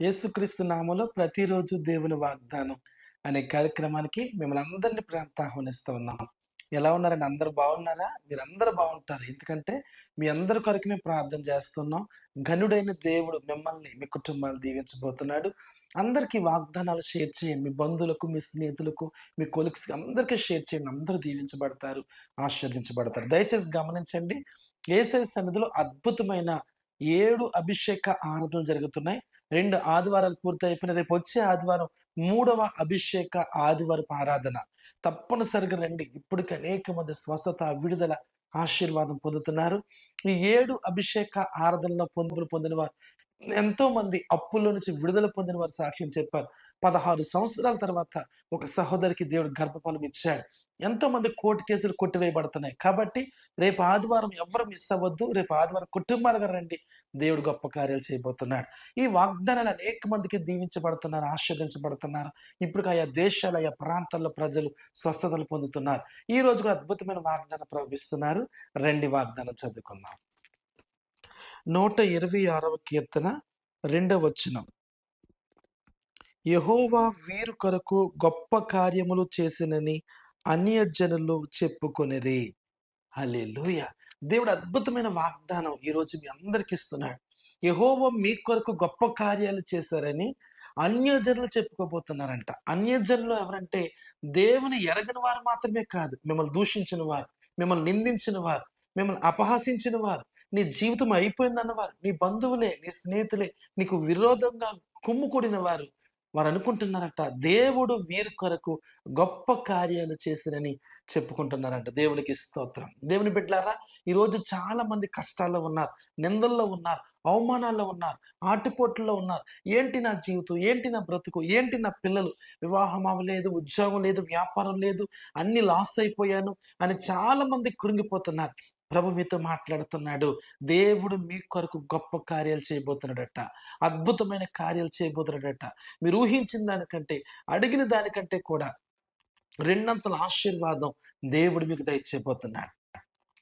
యేసుక్రీస్తు నామములో ప్రతిరోజు దేవుని వాగ్దానం అనే కార్యక్రమానికి మిమ్మల్ని అందరినీ ప్రేమతో ఆహ్వానిస్తూ ఉన్నాం. ఎలా ఉన్నారండి? అందరూ బాగున్నారా? మీరందరూ బాగుంటారు. ఎందుకంటే మీ అందరి కొరకు మేము ప్రార్థన చేస్తున్నాం. ఘనుడైన దేవుడు మిమ్మల్ని, మీ కుటుంబాలు దీవించబోతున్నాడు. అందరికీ వాగ్దానాలు షేర్ చేయండి. మీ బంధువులకు, మీ స్నేహితులకు, మీ కొలీగ్స్‌కి అందరికీ షేర్ చేయండి. అందరూ దీవించబడతారు, ఆశీర్వదించబడతారు. దయచేసి గమనించండి. యేసయ్య సన్నిధిలో అద్భుతమైన 7 అభిషేక ఆరాధనలు జరుగుతున్నాయి. 2 ఆదివారాలు పూర్తయిపోయినాయి. రేపొచ్చే ఆదివారం మూడవ అభిషేక ఆదివారపు ఆరాధన. తప్పనిసరిగా రండి. ఇప్పటికి అనేక మంది స్వస్థత, విడుదల, ఆశీర్వాదం పొందుతున్నారు. ఈ 7 అభిషేక ఆరాధనలో పొందిన వారు ఎంతో మంది అప్పుల్లో నుంచి విడుదల పొందిన వారు సాక్ష్యం చెప్పారు. 16 సంవత్సరాల తర్వాత ఒక సహోదరికి దేవుడు గర్భఫలం ఇచ్చాడు. ఎంతో మంది కోర్టు కేసులు కొట్టివేయబడుతున్నాయి. కాబట్టి రేపు ఆదివారం ఎవ్వరు మిస్ అవ్వద్దు. రేపు ఆదివారం కుటుంబాలుగా రండి. దేవుడు గొప్ప కార్యాలు చేయబోతున్నాడు. ఈ వాగ్దానాలు అనేక మందికి దీవించబడుతున్నారు, ఆశీర్వదించబడుతున్నారు. ఇప్పుడు ఆయా దేశాలు, ఆయా ప్రాంతాల్లో ప్రజలు స్వస్థతలు పొందుతున్నారు. ఈ రోజు కూడా అద్భుతమైన వాగ్దానం ప్రవహిస్తున్నారు. రండి వాగ్దానం చదువుకుందాం. 126వ కీర్తన 2వ వచనం. యెహోవా వీరి కొరకు గొప్ప కార్యములు చేసినని అన్యజనులు చెప్పుకొనిరి. హల్లెలూయా! దేవుడు అద్భుతమైన వాగ్దానం ఈరోజు మీ అందరికి ఇస్తున్నాడు. యెహోవా మీ కొరకు గొప్ప కార్యాలు చేశారని అన్యజనులు చెప్పుకోబోతున్నారంట. అన్యజనులు ఎవరంటే దేవుని ఎరగని వారు మాత్రమే కాదు. మిమ్మల్ని దూషించిన వారు, మిమ్మల్ని నిందించిన వారు, మిమ్మల్ని అపహాసించిన వారు, నీ జీవితం అయిపోయిందన్నవారు, నీ బంధువులే, నీ స్నేహితులే, నీకు విరోధంగా కుమ్ముకూడిన వారు, వారు అనుకుంటున్నారట దేవుడు వీరి కొరకు గొప్ప కార్యాలు చేసిరని చెప్పుకుంటున్నారంట. దేవునికి స్తోత్రం. దేవుని బిడ్డలారా, ఈరోజు చాలా మంది కష్టాల్లో ఉన్నారు, నిందల్లో ఉన్నారు, అవమానాల్లో ఉన్నారు, ఆటుపోట్లలో ఉన్నారు. ఏంటి నా జీవితం, ఏంటి నా బ్రతుకు, ఏంటి నా పిల్లలు, వివాహం అవ్వలేదు, ఉద్యోగం లేదు, వ్యాపారం లేదు, అన్ని లాస్ అయిపోయాను అని చాలా మంది కృంగిపోతున్నారు. ప్రభు మీతో మాట్లాడుతున్నాడు. దేవుడు మీ కొరకు గొప్ప కార్యాలు చేయబోతున్నాడట. అద్భుతమైన కార్యాలు చేయబోతున్నాడట. మీరు ఊహించిన దానికంటే, అడిగిన దానికంటే కూడా రెండంతల ఆశీర్వాదం దేవుడు మీకు దయచేయబోతున్నాడు.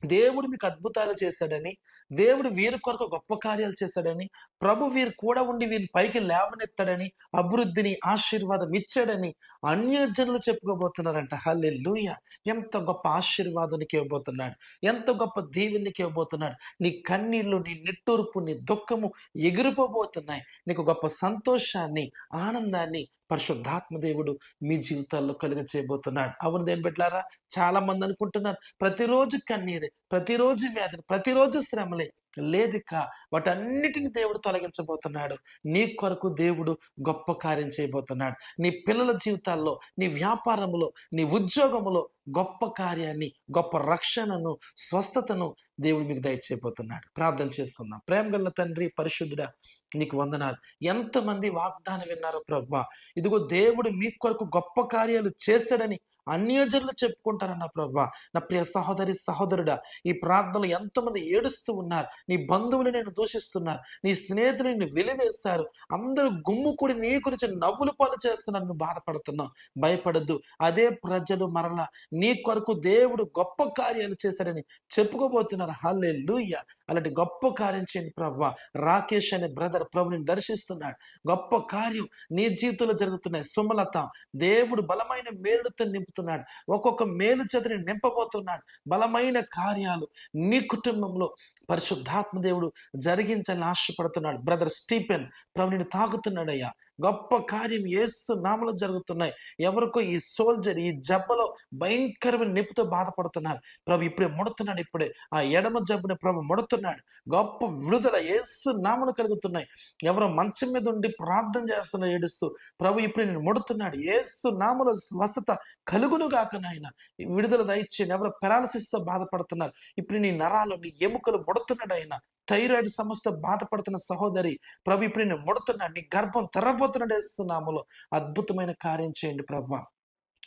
దేవుడు మీకు అద్భుతాలు చేశాడని, దేవుడు వీరి కొరకు గొప్ప కార్యాలు చేశాడని, ప్రభు వీరు కూడా ఉండి వీరిని పైకి లేవనెత్తాడని, అభివృద్ధిని, ఆశీర్వాదం ఇచ్చాడని అన్యజనులు చెప్పుకోబోతున్నారంట. హల్లెలూయా! ఎంత గొప్ప ఆశీర్వాదం నీకు ఇవ్వబోతున్నాడు. ఎంత గొప్ప దీవెన నీకు ఇవ్వబోతున్నాడు. నీ కన్నీళ్లు, నీ నిట్టూర్పు, నీ దుఃఖము ఎగిరిపోబోతున్నాయి. నీకు గొప్ప సంతోషాన్ని, ఆనందాన్ని పరిశుద్ధాత్మ దేవుడు మీ జీవితాల్లో కలుగజేయబోతున్నాడు. అవును దేని బిడ్డలారా, చాలా మంది అనుకుంటున్నారు ప్రతిరోజు కన్నీరే, ప్రతిరోజు వ్యాధులు, ప్రతిరోజు శ్రమలే. లేదిక వాటన్నిటిని దేవుడు తొలగించబోతున్నాడు. నీ కొరకు దేవుడు గొప్ప కార్యం చేయబోతున్నాడు. నీ పిల్లల జీవితాల్లో, నీ వ్యాపారములో, నీ ఉద్యోగములో గొప్ప కార్యాన్ని, గొప్ప రక్షణను, స్వస్థతను దేవుడు మీకు దయచేయబోతున్నాడు. ప్రార్థన చేసుకుందాం. ప్రేమగల తండ్రి, పరిశుద్ధుడా, నీకు వందనాలు. ఎంతమంది వాగ్దానం విన్నారో ప్రభువా. ఇదిగో దేవుడు మీ కొరకు గొప్ప కార్యాలు చేశాడని అన్యజనులు చెప్పుకుంటారన్న ప్రభువా. నా ప్రియ సహోదరి, సహోదరుడా, ఈ ప్రార్థనలు ఎంతోమంది ఏడుస్తూ ఉన్నారు. నీ బంధువులు నేను దూషిస్తున్నారు, నీ స్నేహితులు నిన్ను వెలివేస్తారు, అందరూ గుమ్ముకూడి నీ గురించి నవ్వులు పాలు చేస్తున్నారు, నువ్వు బాధపడుతున్నావు. భయపడద్దు. అదే ప్రజలు మరలా నీ కొరకు దేవుడు గొప్ప కార్యాలు చేశాడని చెప్పుకోబోతున్నారు. హల్లెలూయా! అలాంటి గొప్ప కార్యం చేయండి ప్రభువా. రాకేష్ అనే బ్రదర్ ప్రభుని దర్శిస్తున్నాడు. గొప్ప కార్యం నీ జీవితంలో జరుగుతున్నాయి. సుమలత, దేవుడు బలమైన మేలుతో నింపుతున్నాడు. ఒక్కొక్క మేలు చేతని నింపబోతున్నాడు. బలమైన కార్యాలు నీ కుటుంబంలో పరిశుద్ధాత్మ దేవుడు జరిగించాలని ఆశపడుతున్నాడు. బ్రదర్ స్టీఫెన్ ప్రభు నిన్ను తాకుతున్నాడయ్యా. గొప్ప కార్యం యేసు నామములో జరుగుతున్నాయి. ఎవరికో ఈ సోల్జర్ ఈ జబ్బలో భయంకరమైన నొప్పితో బాధపడుతున్నారు. ప్రభు ఇప్పుడే ముడుతున్నాడు. ఇప్పుడే ఆ ఎడమ జబ్బుని ప్రభు ముడుతున్నాడు. గొప్ప విడుదల యేసు నామములో కలుగుతున్నాయి. ఎవరో మంచం మీద ఉండి ప్రార్థన చేస్తున్నారు ఏడుస్తూ, ప్రభు ఇప్పుడు నేను ముడుతున్నాడు. యేసు నామములో స్వస్థత కలుగును గాక నాయన. విడుదల దయచేయండి. ఎవరో పెరాలసిస్ తో బాధపడుతున్నారు, ఇప్పుడు నీ నరాలు, నీ ఎముకలు ముడుతున్నాడు ఆయన. థైరాయిడ్ సమస్యతో బాధపడుతున్న సహోదరి, ప్రభు ఇప్పుడు నేను ముడుతున్నాడు. నీ గర్భం తెరబోతున్నాడు యేసు నామములో. అద్భుతమైన కార్యం చేయండి ప్రభువా.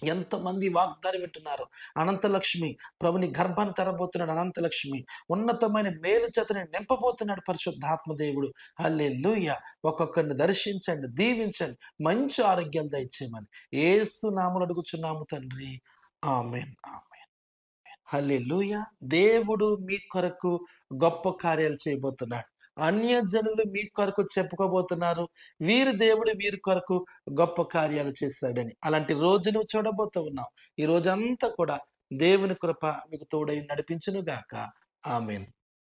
ఎంతమంది వాగ్దానం వింటున్నారు. అనంతలక్ష్మి ప్రభు నీ గర్భాన్ని తెరబోతున్నాడు. అనంతలక్ష్మి ఉన్నతమైన మేలు చేతని నింపబోతున్నాడు పరిశుద్ధాత్మ దేవుడు. హల్లెలూయా! ఒక్కొక్కరిని దర్శించండి, దీవించండి, మంచి ఆరోగ్యాలు దయచేయమని యేసు నామములో అడుగుచున్నాము తండ్రి. ఆమేన్. ఆమేన్. హల్లెలూయా! దేవుడు మీ కొరకు గొప్ప కార్యాలు చేయబోతున్నాడు. అన్యజనులు మీ కొరకు చెప్పుకోబోతున్నారు. వీరి దేవుడు వీరి కొరకు గొప్ప కార్యాలు చేశాడని. అలాంటి రోజు నువ్వు చూడబోతూ ఉన్నావు. ఈ రోజంతా కూడా దేవుని కృప మీకు తోడై నడిపించును గాక. ఆమేన్.